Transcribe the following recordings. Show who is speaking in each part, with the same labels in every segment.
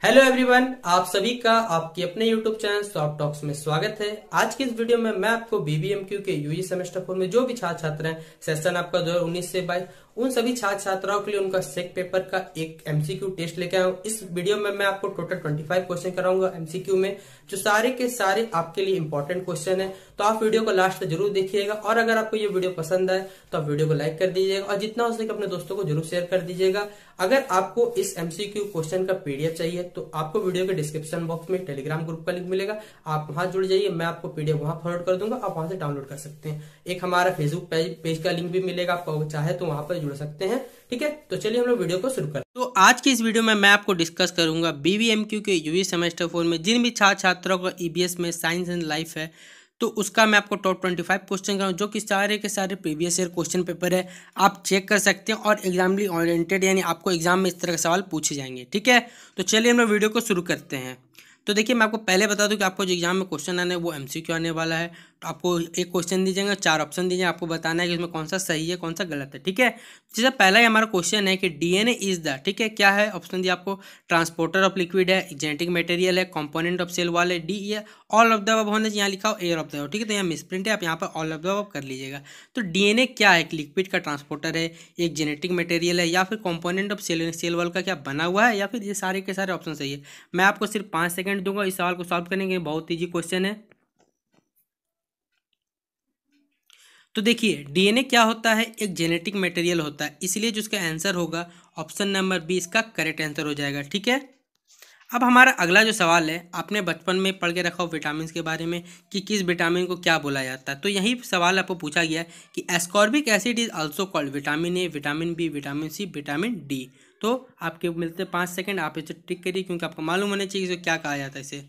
Speaker 1: Hello everyone, आप सभी का आपके अपने यूट्यूब चैनल सॉफ्ट टॉक्स में स्वागत है। आज की इस वीडियो में मैं आपको बीबीएमक्यू के यूजी सेमेस्टर 4 में जो भी छात्र छात्र हैं, सेशन आपका 2019 से 22, उन सभी छात्र छात्राओं के लिए उनका सेक पेपर का एक एमसीक्यू टेस्ट लेके आया हूं। इस वीडियो में मैं आपको टोटल 25 क्वेश्चन कराऊंगा एमसीक्यू में, जो सारे के सारे आपके लिए इंपॉर्टेंट क्वेश्चन है। तो आप वीडियो को लास्ट तक जरूर देखिएगा, और अगर आपको ये वीडियो पसंद आए तो आप वीडियो को लाइक कर दीजिएगा और जितना हो सके अपने दोस्तों को जरूर शेयर कर दीजिएगा। अगर आपको इस एमसीक्यू क्वेश्चन का पीडीएफ चाहिए तो आपको वीडियो के डिस्क्रिप्शन बॉक्स में टेलीग्राम ग्रुप का लिंक मिलेगा, आप वहां जुड़ जाइए। मैं आपको पीडीएफ वहां फॉरवर्ड कर दूंगा, आप वहां से डाउनलोड कर सकते हैं। एक हमारा फेसबुक पेज का लिंक भी मिलेगा, आपको चाहे तो वहां पर जुड़ सकते हैं। ठीक है, तो चलिए हम लोग वीडियो को शुरू करें। तो आज की इस वीडियो में मैं आपको डिस्कस करूंगा बीबीएमक्यू के यूजी सेमेस्टर 4 में जिन भी छात्र छात्राओं का ईबीएस में साइंस एंड लाइफ है, तो उसका मैं आपको टॉप 25 क्वेश्चन कराऊँ, जो कि सारे के सारे प्रीवियस ईयर क्वेश्चन पेपर है। आप चेक कर सकते हैं और एग्जामली ओरिएंटेड, यानी आपको एग्जाम में इस तरह के सवाल पूछे जाएंगे। ठीक है, तो चलिए हम लोग वीडियो को शुरू करते हैं। तो देखिए, मैं आपको पहले बता दूं कि आपको जो एग्जाम में क्वेश्चन आने वो एमसीक्यू आने वाला है। तो आपको एक क्वेश्चन दीजिएगा, 4 ऑप्शन दीजिए, आपको बताना है कि इसमें कौन सा सही है कौन सा गलत है। ठीक है, जैसे पहला ही हमारा क्वेश्चन है कि डीएनए इज द, ठीक है, क्या है ऑप्शन दिया आपको, ट्रांसपोर्टर ऑफ लिक्विड है, जेनेटिक मटेरियल है, कंपोनेंट ऑफ सेल वॉल है, डी ये ऑल ऑफ द अबव होने यहाँ लिखा हो एयर ऑफ द अबव। ठीक है, तो यहाँ मिसप्रिंट है, आप यहाँ पर ऑल ऑफ द अबव कर लीजिएगा। तो डीएनए क्या है, एक लिक्विड का ट्रांसपोर्टर है, एक जेनेटिक मटेरियल है, या फिर कंपोनेंट ऑफ सेल वॉल का क्या बना हुआ है, या फिर ये सारे के सारे ऑप्शन सही है। मैं आपको सिर्फ 5 सेकंड दूंगा इस सवाल को सॉल्व करने के, बहुत ईजी क्वेश्चन है। तो देखिए, डीएनए क्या होता है, एक जेनेटिक मटेरियल होता है, इसलिए जो इसका आंसर होगा ऑप्शन नंबर बी इसका करेक्ट आंसर हो जाएगा। ठीक है, अब हमारा अगला जो सवाल है, आपने बचपन में पढ़ के रखा हो विटामिन के बारे में कि किस विटामिन को क्या बोला जाता है। तो यही सवाल आपको पूछा गया है कि ascorbic acid is also called vitamin A, vitamin B, vitamin C, vitamin D. तो आपके मिलते 5 सेकंड, आप इसे टिक करिए क्योंकि आपको मालूम होना चाहिए इसे क्या कहा जाता है इसे।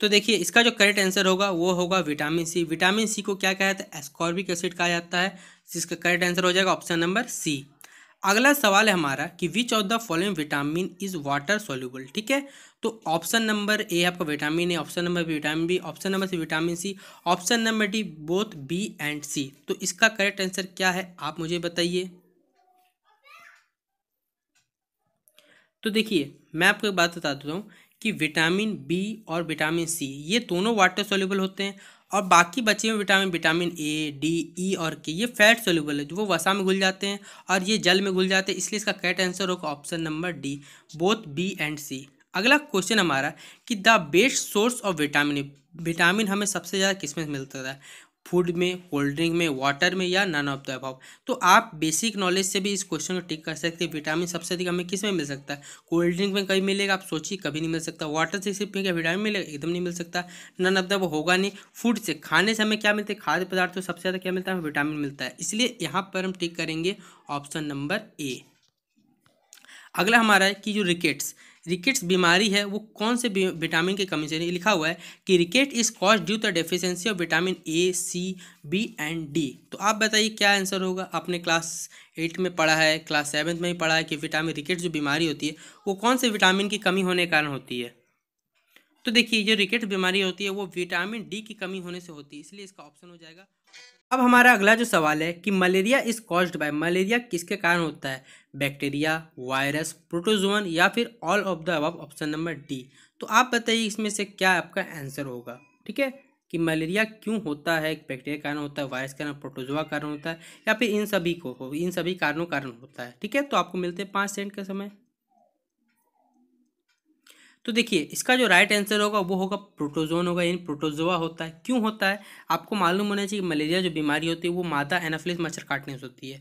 Speaker 1: तो देखिए, इसका जो करेक्ट आंसर होगा वो होगा विटामिन सी। विटामिन सी को क्या कहा जाता है, एस्कॉर्बिक एसिड कहा जाता है, जिसका करेक्ट आंसर हो जाएगा ऑप्शन नंबर सी। अगला सवाल है हमारा कि which of the following vitamin is water soluble. ठीक है, तो ऑप्शन नंबर ए है आपका vitamin A, option number B vitamin B, option number C vitamin C, option number D both B and C. तो इसका करेक्ट आंसर क्या है, आप मुझे बताइए। तो देखिए, मैं आपको एक बात बता देता हूँ कि विटामिन बी और विटामिन सी ये दोनों वाटर सोल्यूबल होते हैं, और बाकी बचे हुए विटामिन, विटामिन ए, डी, ई और के, ये फैट सोल्यूबल है, जो वो वसा में घुल जाते हैं और ये जल में घुल जाते हैं, इसलिए इसका करेक्ट आंसर होगा option number D, both B and C. अगला क्वेश्चन हमारा कि the best source of vitamin, vitamin हमें सबसे ज़्यादा किसमें मिलता है, फूड में, कोल्ड ड्रिंक में, वाटर में, या नन ऑफ द अबव। तो आप बेसिक नॉलेज से भी इस क्वेश्चन को टिक कर सकते हैं। विटामिन सबसे अधिक हमें किस में मिल सकता है, कोल्ड ड्रिंक में कभी मिलेगा, आप सोचिए, कभी नहीं मिल सकता। वाटर से सिर्फ क्या विटामिन मिलेगा, एकदम नहीं मिल सकता। नन ऑफ द अबव होगा नहीं। फूड से, खाने से हमें क्या मिलता है, खाद्य पदार्थ तो सबसे ज़्यादा क्या मिलता है, हमें विटामिन मिलता है, इसलिए यहाँ पर हम टिक करेंगे ऑप्शन नंबर ए। अगला हमारा है कि जो रिकेट्स, रिकेट्स बीमारी है वो कौन से विटामिन की कमी से, लिखा हुआ है कि rickets is cause due the deficiency of vitamin A, C, B and D. तो आप बताइए क्या आंसर होगा। आपने क्लास 8 में पढ़ा है, क्लास 7 में ही पढ़ा है कि विटामिन रिकेट जो बीमारी होती है वो कौन से विटामिन की कमी होने के कारण होती है। तो देखिए, जो रिकेट बीमारी होती है वो विटामिन डी की कमी होने से होती है, इसलिए इसका ऑप्शन हो जाएगा। अब हमारा अगला जो सवाल है कि malaria is caused by, malaria किसके कारण होता है, बैक्टीरिया, वायरस, प्रोटोजोन, या फिर all of the above, option number D. तो आप बताइए इसमें से क्या आपका आंसर होगा। ठीक है, कि मलेरिया क्यों होता है, बैक्टीरिया कारण होता है, वायरस कारण, प्रोटोजोआ कारण होता है, या फिर इन सभी को हो, इन सभी कारणों कारण होता है। ठीक है, तो आपको मिलते हैं 5 सेकंड का समय। तो देखिए, इसका जो राइट आंसर होगा वो होगा प्रोटोजोन होगा, यानी प्रोटोजोआ होता है। क्यों होता है, आपको मालूम होना चाहिए। मलेरिया जो बीमारी होती है वो मादा एनाफिलिस मच्छर काटने से होती है।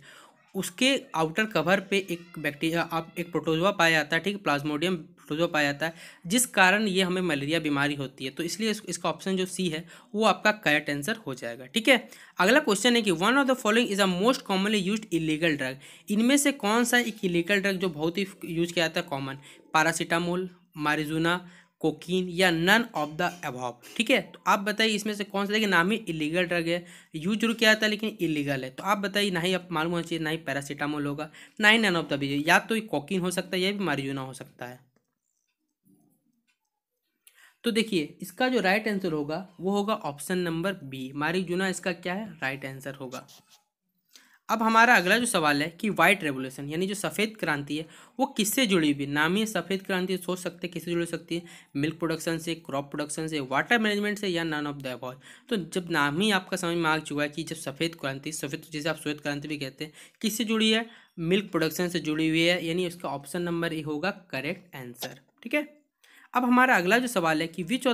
Speaker 1: उसके आउटर कवर पे एक बैक्टीरिया, आप एक प्रोटोजोआ पाया जाता है, ठीक, प्लाज्मोडियम प्रोटोजोआ पाया जाता है, जिस कारण ये हमें मलेरिया बीमारी होती है। तो इसलिए इसका ऑप्शन जो सी है वो आपका करेक्ट आंसर हो जाएगा। ठीक है, अगला क्वेश्चन है कि one of the following is a most commonly used illegal drug. इनमें से कौन सा एक इलीगल ड्रग जो बहुत ही यूज किया जाता है कॉमन, पैरासीटामोल, मारिजुना, कोकीन, या नन ऑफ द अबव। ठीक है, तो आप बताइए इसमें से कौन सा, देखिए नाम ही इलीगल ड्रग है, यूज जरूर किया जाता है लेकिन इलीगल है। तो आप बताइए, ना ही आप मालूम होना चाहिए, ना ही पैरासीटामोल होगा, ना ही नन ऑफ द बीज, या तो कोकीन हो सकता है या भी मारिजुना हो सकता है। तो देखिए, इसका जो राइट आंसर होगा वो होगा ऑप्शन नंबर बी, मारिजुना इसका क्या है राइट आंसर होगा। अब हमारा अगला जो सवाल है कि व्हाइट रेवोल्यूशन यानी जो सफ़ेद क्रांति है वो किससे जुड़ी हुई? नाम ही सफ़ेद क्रांति, सोच सकते हैं किससे जुड़ी हो सकती है? मिल्क प्रोडक्शन से, क्रॉप प्रोडक्शन से, वाटर मैनेजमेंट से, या नन ऑफ द अबव। तो जब नाम ही आपका समझ में आ चुका है कि जब सफ़ेद क्रांति, सफ़ेद जैसे आप श्वेत क्रांति भी कहते हैं, किससे जुड़ी है? मिल्क प्रोडक्शन से जुड़ी हुई है, यानी उसका ऑप्शन नंबर ए होगा करेक्ट आंसर। ठीक है। अब हमारा अगला जो सवाल है कि which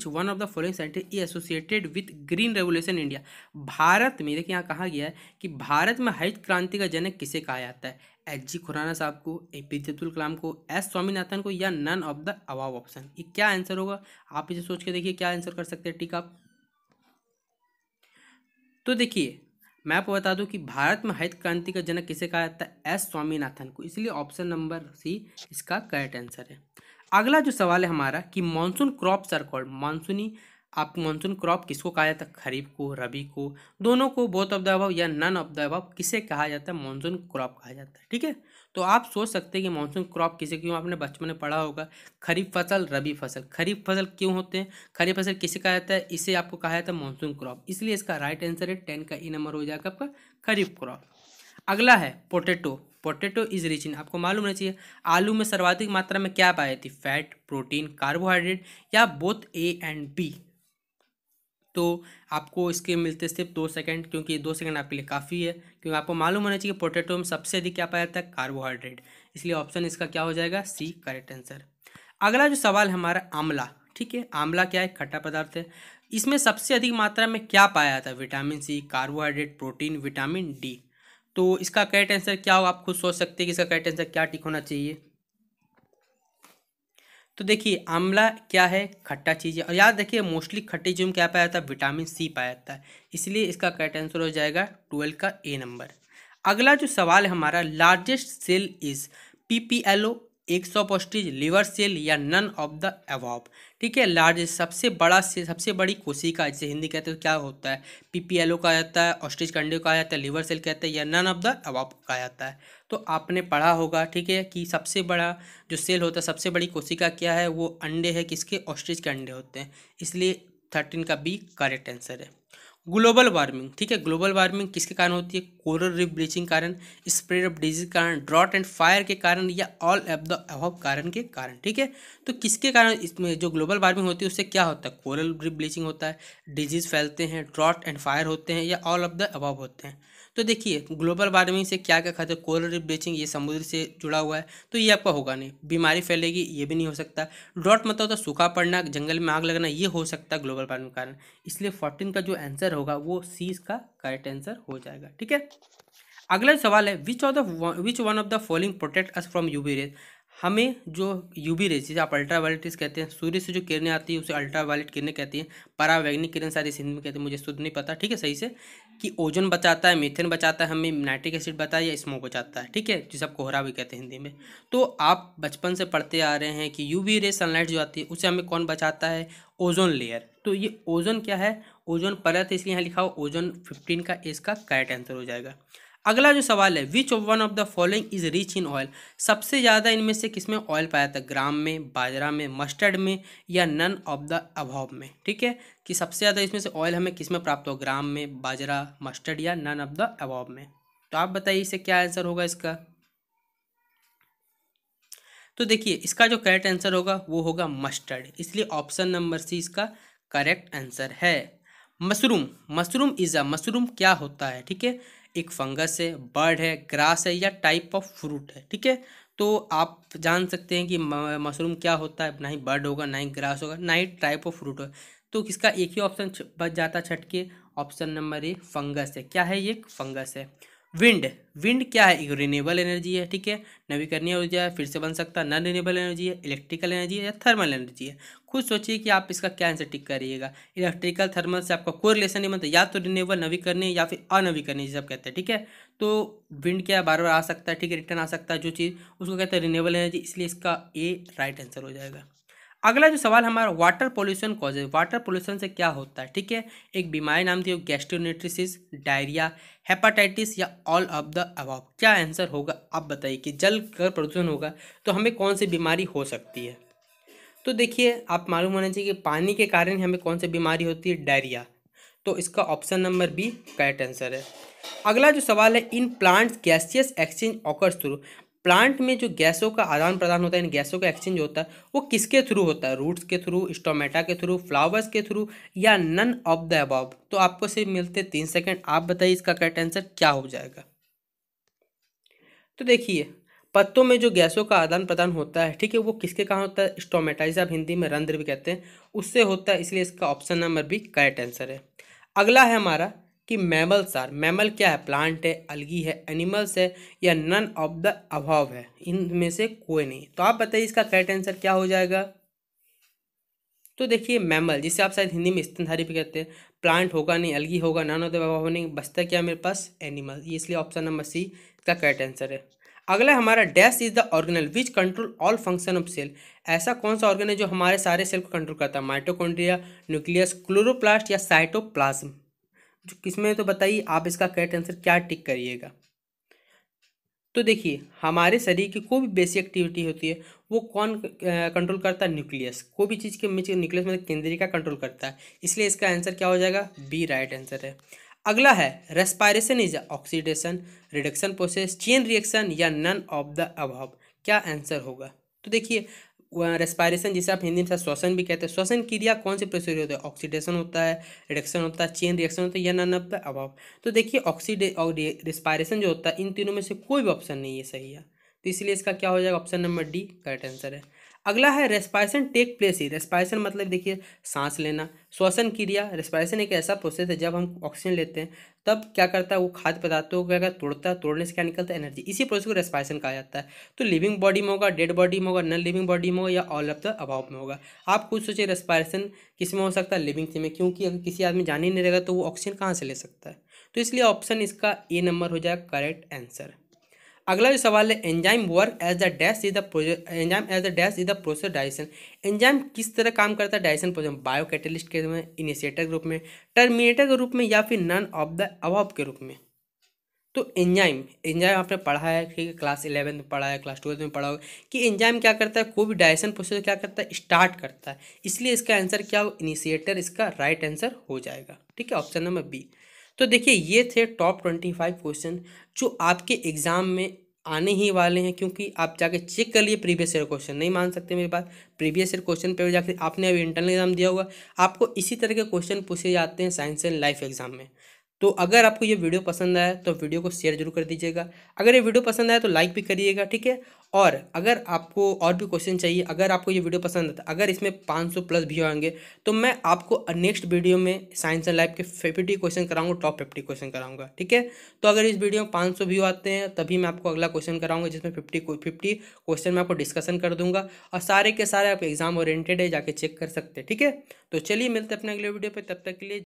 Speaker 1: one of the following scientist is associated with green revolution India. Bharat में देखिए यहाँ कहा गया है कि भारत में हरित क्रांति का जनक किसे कहा जाता है? एच जी खुराना साहब को, एपीजे अब्दुल कलाम को, एस स्वामीनाथन को, या none of the above option. ये क्या आंसर होगा? आप इसे सोच के देखिए क्या आंसर कर सकते हैं। ठीक आप तो देखिए मैं आपको बता दूं कि भारत में हरित क्रांति का जनक किसे कहा जाता है? एस स्वामीनाथन को, इसलिए ऑप्शन नंबर सी इसका करेक्ट आंसर है। अगला जो सवाल है हमारा कि मानसून क्रॉप्स आर कॉल्ड, मानसूनी आप मानसून क्रॉप किसको कहा जाता है? खरीफ को, रबी को, दोनों को, बोथ ऑफ द अबव या नन ऑफ द अबव, किसे कहा जाता है? मानसून क्रॉप कहा जाता है। ठीक है। तो आप सोच सकते हैं कि मानसून क्रॉप किसे क्यों, आपने बचपन में पढ़ा होगा खरीफ फसल, रबी फसल। खरीफ फसल क्यों होते हैं? खरीफ फसल किसे कहा जाता है? इसे आपको कहा जाता है मानसून क्रॉप, इसलिए इसका राइट आंसर है 10 का ई नंबर हो जाएगा आपका खरीफ क्रॉप। अगला है potato. Potato is rich in, आपको मालूम होना चाहिए आलू में सर्वाधिक मात्रा में क्या पाई जाती है? फैट, प्रोटीन, कार्बोहाइड्रेट, या बोथ ए एंड बी। तो आपको इसके मिलते सिर्फ 2 सेकंड, क्योंकि 2 सेकंड आपके लिए काफ़ी है, क्योंकि आपको मालूम होना चाहिए पोटैटो में सबसे अधिक क्या पाया जाता है? कार्बोहाइड्रेट, इसलिए ऑप्शन इसका क्या हो जाएगा? C correct answer. अगला जो सवाल है हमारा आंवला। ठीक है। आंवला क्या है? खट्टा पदार्थ है। इसमें सबसे अधिक मात्रा में क्या पाया जाता है? Vitamin C, carbohydrate, protein, vitamin D. तो इसका करेक्ट आंसर क्या होगा? आप खुद सोच सकते हैं कि इसका करेक्ट आंसर क्या टिक होना चाहिए। तो देखिए आंवला क्या है? खट्टा चीज़ है, और याद रखिए मोस्टली खट्टी चीज़ों में क्या पाया जाता है? विटामिन सी पाया जाता है, इसलिए इसका करेक्ट आंसर हो जाएगा 12 का ए नंबर। अगला जो सवाल है हमारा, लार्जेस्ट सेल इज पीपीएलओ, एक्सोपोस्टिज, लिवर सेल, या नन ऑफ द अबव। ठीक है। लार्जेस्ट सबसे बड़ा से सबसे बड़ी कोशिका जिसे हिंदी कहते हैं तो क्या होता है? पीपीएलओ कहा जाता है, ऑस्ट्रिच कंडे कहा जाता है, लिवर सेल कहते हैं, या नन ऑफ द अबव कहा जाता है। तो आपने पढ़ा होगा ठीक है कि सबसे बड़ा जो सेल होता है, सबसे बड़ी कोशिका क्या है? वो अंडे है, किसके? ऑस्ट्रिच के अंडे होते हैं, इसलिए 13 का बी करेक्ट आंसर है। Global warming. ठीक है। ग्लोबल वार्मिंग किसके कारण होती है? कोरल रीफ ब्लीचिंग कारण, स्प्रेड ऑफ डिजीज कारण, ड्रॉट एंड फायर के कारण, या ऑल ऑफ द अबव कारण के कारण। ठीक है। तो किसके कारण इसमें जो ग्लोबल वार्मिंग होती है उससे क्या होता है? कोरल रीफ ब्लीचिंग होता है, डिजीज फैलते हैं, ड्रॉट एंड फायर होते हैं, या ऑल ऑफ द अबव होते हैं। तो देखिए ग्लोबल वार्मिंग से क्या क्या खाते हैं? कोरल रीफ ब्लीचिंग, ये समुद्र से जुड़ा हुआ है, तो ये आपका होगा नहीं। बीमारी फैलेगी, ये भी नहीं हो सकता। ड्रॉट मतलब होता सूखा पड़ना, जंगल में आग लगना, ये हो सकता है ग्लोबल वार्मिंग के कारण, इसलिए 14 का जो आंसर होगा वो सी का करेक्ट आंसर हो जाएगा। ठीक है। अगला सवाल है which one of the following protect us from UV rays. हमें जो यूवी रेज जिसे आप अल्ट्रा वायलेट रेज कहते हैं, सूर्य से जो किरणें आती है उसे अल्ट्रा वायलेट किरणें कहती हैं। परावैंगनिक किरण सारी हिंदी में कहते हैं, मुझे शुद्ध नहीं पता ठीक है सही से, कि ओजोन बचाता है, मीथेन बचाता है, हमें नाइट्रिक एसिड बचाता है, या स्मोक बचाता है। ठीक है। जिसे आप कोहरा भी कहते हैं हिंदी में। तो आप बचपन से पढ़ते आ रहे हैं कि यूवी रेज सनलाइट जो आती है उसे हमें कौन बचाता है? Ozone layer. तो ये ओजोन क्या है? ओजोन परत, इसलिए यहाँ लिखा हो ओजोन 15 का इसका करेक्ट आंसर हो जाएगा। अगला जो सवाल है which one of the following is rich in oil. सबसे ज़्यादा इनमें से किसमें ऑयल पाया जाता है? ग्राम में, बाजरा में, मस्टर्ड में, या नन ऑफ द अबव में। ठीक है। कि सबसे ज़्यादा इसमें से ऑयल हमें किसमें प्राप्त हो? ग्राम में, बाजरा, मस्टर्ड, या नन ऑफ द अबव में। तो आप बताइए इसे क्या आंसर होगा इसका। तो देखिए इसका जो करेक्ट आंसर होगा वो होगा मस्टर्ड, इसलिए ऑप्शन नंबर सी इसका करेक्ट आंसर है। Mushroom. Mushroom is a, mushroom क्या होता है? ठीक है। एक फंगस है, बर्ड है, ग्रास है, या टाइप ऑफ फ्रूट है। ठीक है। तो आप जान सकते हैं कि मशरूम क्या होता है, ना ही बर्ड होगा, ना ही ग्रास होगा, ना ही टाइप ऑफ फ्रूट होगा। तो किसका एक ही ऑप्शन बच जाता छट के, ऑप्शन नंबर ए फंगस है। क्या है? ये फंगस है। विंड। विंड क्या है? एक रिन्यूएबल एनर्जी है। ठीक है। नवीकरणीय ऊर्जा है, फिर से बन सकता है, नॉन रिन्यूएबल एनर्जी है, इलेक्ट्रिकल एनर्जी है, या थर्मल एनर्जी है। खुद सोचिए कि आप इसका क्या आंसर टिक करिएगा। इलेक्ट्रिकल थर्मल से आपका कोई रिलेशन नहीं बनता, या तो रिन्यूएबल नवीकरणीय या फिर अनवीकरणीय जिसे आप कहते हैं। ठीक है। तो विंड क्या बार बार आ सकता है, ठीक है, रिटर्न आ सकता है जो चीज़, उसको कहते हैं रिन्यूएबल एनर्जी, इसलिए इसका ए राइट आंसर हो जाएगा। अगला जो सवाल हमारा वाटर पोल्यूशन कॉज है। वाटर पोल्यूशन से क्या होता है? ठीक है। एक बीमारी नाम थी गैस्ट्रोन्यूट्रिसिस, डायरिया, हेपाटाइटिस, या ऑल ऑफ द अबव। क्या आंसर होगा आप बताइए कि जल का प्रदूषण होगा तो हमें कौन सी बीमारी हो सकती है? तो देखिए आप मालूम होना चाहिए कि पानी के कारण हमें कौन सी बीमारी होती है? डायरिया। तो इसका option number B correct answer है। अगला जो सवाल है, in plants gaseous exchange occurs through, plant में जो गैसों का आदान प्रदान होता है, इन गैसों का एक्सचेंज होता है, वो किसके थ्रू होता है? रूट्स के थ्रू, स्टोमेटा के थ्रू, फ्लावर्स के थ्रू, या नन ऑफ द अबव? तो आपको सिर्फ मिलते 3 सेकंड, आप बताइए इसका करेक्ट आंसर क्या हो जाएगा। तो देखिए, पत्तों में जो गैसों का आदान प्रदान होता है, ठीक है, वो किसके कहाँ होता है? स्टोमेटा, जिसे आप हिंदी में रंध्र भी कहते हैं, उससे होता है, इसलिए इसका option number B correct answer है। अगला है हमारा कि मैमल्स आर, मैमल क्या है? प्लांट है, अलगी है, एनिमल्स है, या नन ऑफ द अभाव है? इनमें से कोई नहीं। तो आप बताइए इसका करेक्ट आंसर क्या हो जाएगा। तो देखिए, मैमल जिसे आप शायद हिंदी में स्तनधारी भी कहते हैं, प्लांट होगा नहीं, अलगी होगा, नन ऑफ द अभाव नहीं, बचता क्या मेरे पास? एनिमल। ये इसलिए ऑप्शन नंबर सी इसका करेक्ट आंसर है। अगला है हमारा, dash is the organelle which control all function of cell. ऐसा कौन सा ऑर्गन है जो हमारे सारे सेल को कंट्रोल करता है? माइटोकॉन्ड्रिया, न्यूक्लियस, क्लोरोप्लास्ट, या साइटोप्लाज्म? जो किसमें, तो बताइए आप इसका करेक्ट आंसर क्या टिक करिएगा। तो देखिए, हमारे शरीर की कोई भी बेसिक एक्टिविटी होती है, वो कौन कंट्रोल करता है? न्यूक्लियस। कोई भी चीज़ के नीचे न्यूक्लियस मतलब केंद्रिका कंट्रोल करता है, इसलिए इसका आंसर क्या हो जाएगा? बी राइट आंसर है। अगला है, respiration is oxidation, reduction process, chain reaction, या नन ऑफ द अबव? क्या आंसर होगा? तो देखिए, रेस्पायरेशन जिसे आप हिंदी में श्वसन भी कहते हैं, श्वसन क्रिया कौन से प्रोसेस होता है? ऑक्सीडेशन होता है, रिडक्शन होता है, चेन रिएक्शन होता है, या नन ऑफ द अबव? तो देखिए, ऑक्सीडे और रिस्पायरेशन जो होता है, इन तीनों में से कोई भी ऑप्शन नहीं है सही है, तो इसलिए इसका क्या हो जाएगा? Option number D correct answer है। अगला है, रेस्पायरेशन टेक प्लेस ही, रेस्पायरेशन मतलब देखिए सांस लेना, श्वसन क्रिया, रेस्पायरेशन एक ऐसा प्रोसेस है जब हम ऑक्सीजन लेते हैं तब क्या करता है, वो खाद्य पदार्थों को क्या तोड़ता है, तोड़ने से क्या निकलता है? एनर्जी। इसी प्रोसेस को रेस्पायरेशन कहा जाता है। तो लिविंग बॉडी में होगा, डेड बॉडी में होगा, नॉन लिविंग बॉडी में होगा, या ऑल ऑफ द अबाव में होगा? आप खुद सोचिए, रेस्पायरेशन किस में हो सकता है? लिविंग थिंग में, क्योंकि अगर किसी आदमी जान ही नहीं रहेगा तो वो ऑक्सीजन कहाँ से ले सकता है? तो इसलिए ऑप्शन इसका ए नंबर हो जाएगा करेक्ट आंसर। अगला जो सवाल है, enzyme work as the dash is the enzyme as the dash is the process digestion. Enzyme किस तरह काम करता है डाइजेशन प्रोसेस में? बायो कैटलिस्ट के रूप में, इनिशिएटर के रूप में, टर्मिनेटर के रूप में, या फिर नन ऑफ द अबव के रूप में? तो एंजाइम, एंजाइम आपने पढ़ा है, ठीक है, क्लास 11 में पढ़ा है, क्लास 12 में पढ़ा होगा कि एंजाइम क्या करता है? कोई भी डाइजेशन प्रोसेस क्या करता है? स्टार्ट करता है, इसलिए इसका आंसर क्या हो? इनिशिएटर इसका राइट आंसर हो जाएगा। ठीक है, ऑप्शन नंबर बी। तो देखिए, ये थे टॉप 25 क्वेश्चन जो आपके एग्जाम में आने ही वाले हैं, क्योंकि आप जाके चेक कर लिए प्रीवियस ईयर क्वेश्चन, नहीं मान सकते मेरी बात। प्रीवियस ईयर क्वेश्चन पेपर जाके आपने अभी इंटरनल एग्जाम दिया होगा, आपको इसी तरह के क्वेश्चन पूछे जाते हैं साइंस एंड लाइफ एग्जाम में। तो अगर आपको ये वीडियो पसंद आया तो वीडियो को शेयर जरूर कर दीजिएगा, अगर ये वीडियो पसंद आया तो लाइक भी करिएगा, ठीक है। और अगर आपको और भी क्वेश्चन चाहिए, अगर आपको ये वीडियो पसंद आता, अगर इसमें 500 प्लस व्यू आएंगे तो मैं आपको नेक्स्ट वीडियो में साइंस एंड लाइफ के 50 क्वेश्चन कराऊंगा, टॉप 50 क्वेश्चन कराऊंगा, ठीक है। तो अगर इस वीडियो में 500 व्यू आते हैं तभी मैं आपको अगला क्वेश्चन कराऊंगा, जिसमें 50 क्वेश्चन मैं आपको डिस्कशन कर दूंगा, और सारे के सारे आप एग्जाम ओरिएंटेड है, जाके चेक कर सकते हैं, ठीक है। तो चलिए मिलते हैं अपने अगले वीडियो पर, तब तक के लिए।